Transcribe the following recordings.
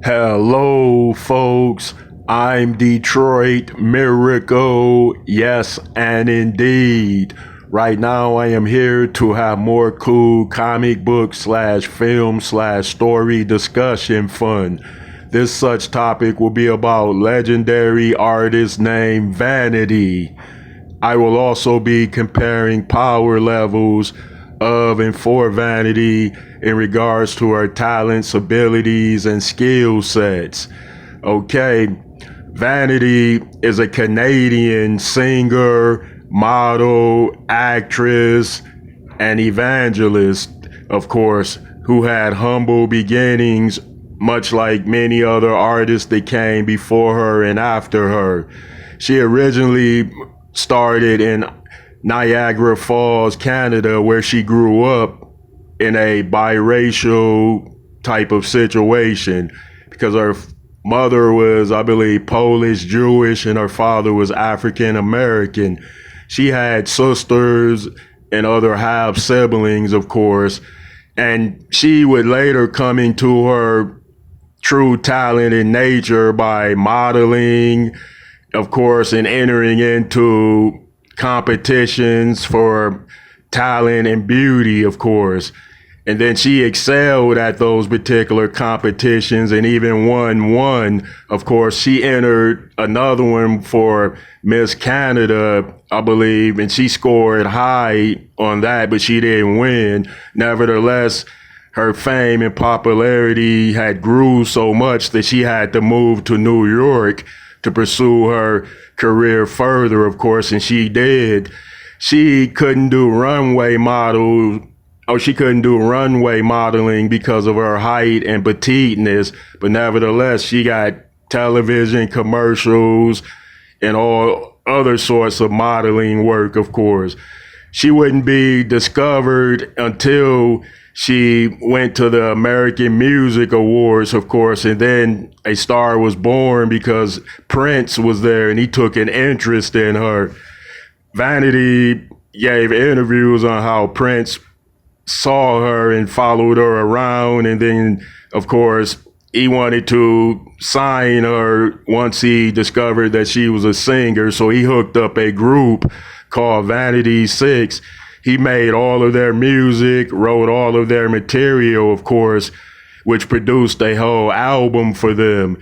Hello, folks. I'm Detroit Miracle. Yes, and indeed. Right now, I am here to have more cool comic book slash film slash story discussion fun. This such topic will be about legendary artist named Vanity. I will also be comparing power levels of and for Vanity in regards to her talents, abilities, and skill sets. Okay, Vanity is a Canadian singer, model, actress, and evangelist, of course, who had humble beginnings, much like many other artists that came before her and after her. She originally started in Niagara Falls, Canada, where she grew up in a biracial type of situation because her mother was, I believe, Polish, Jewish, and her father was African American. She had sisters and other half siblings, of course, and she would later come into her true talent in nature by modeling, of course, and entering into competitions for talent and beauty, of course. And then she excelled at those particular competitions and even won one. Of course, she entered another one for Miss Canada, I believe, and she scored high on that, but she didn't win. Nevertheless, her fame and popularity had grew so much that she had to move to New York to pursue her career further, of course, and she did. She couldn't do runway model. Oh, she couldn't do runway modeling because of her height and petiteness, but nevertheless, she got television commercials and all other sorts of modeling work, of course. She wouldn't be discovered until she went to the American Music Awards, of course, and then a star was born because Prince was there and he took an interest in her. Vanity gave interviews on how Prince saw her and followed her around, and then, of course, he wanted to sign her once he discovered that she was a singer, so he hooked up a group called Vanity 6. He made all of their music, wrote all of their material, of course, which produced a whole album for them.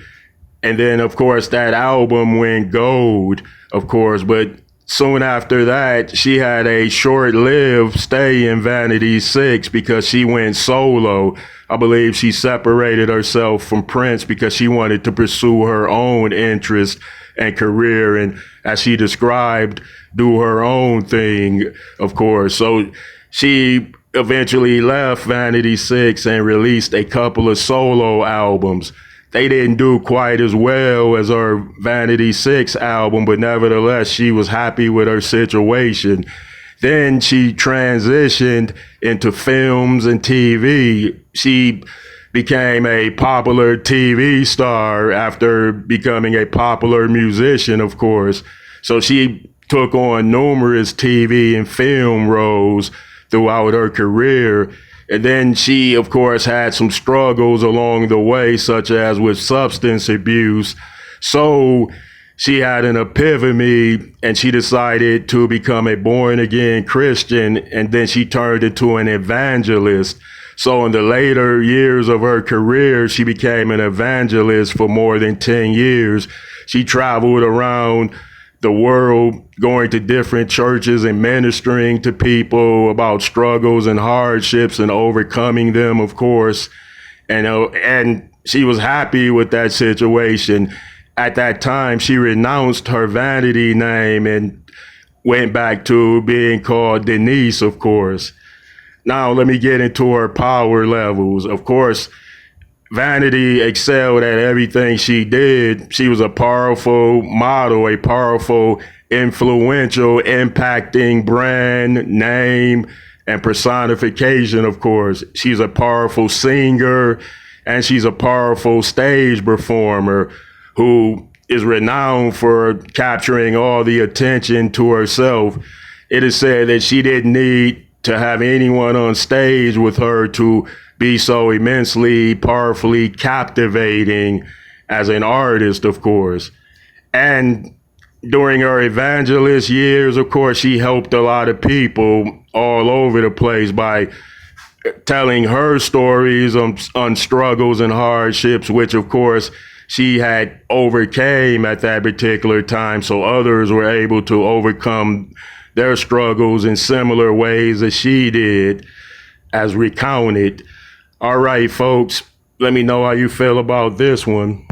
And then, of course, that album went gold, of course. But soon after that, she had a short-lived stay in Vanity 6 because she went solo. I believe she separated herself from Prince because she wanted to pursue her own interest and career, and as she described, do her own thing, of course. So she eventually left Vanity 6 and released a couple of solo albums. They didn't do quite as well as her Vanity 6 album, but nevertheless, she was happy with her situation. Then she transitioned into films and TV. She became a popular TV star after becoming a popular musician, of course. So she took on numerous TV and film roles throughout her career. And then she, of course, had some struggles along the way, such as with substance abuse. So she had an epiphany and she decided to become a born again Christian. And then she turned into an evangelist. So in the later years of her career, she became an evangelist for more than 10 years. She traveled around the world, going to different churches and ministering to people about struggles and hardships and overcoming them, of course. And she was happy with that situation. At that time, she renounced her vanity name and went back to being called Denise, of course. Now, let me get into her power levels. Of course, Vanity excelled at everything she did. She was a powerful model, a powerful, influential, impacting brand, name, and personification, of course. She's a powerful singer, and she's a powerful stage performer who is renowned for capturing all the attention to herself. It is said that she didn't need to have anyone on stage with her to be so immensely, powerfully captivating as an artist, of course. And during her evangelist years, of course, she helped a lot of people all over the place by telling her stories on struggles and hardships, which, of course, she had overcame at that particular time. So others were able to overcome their struggles in similar ways as she did, as recounted. All right, folks, let me know how you feel about this one.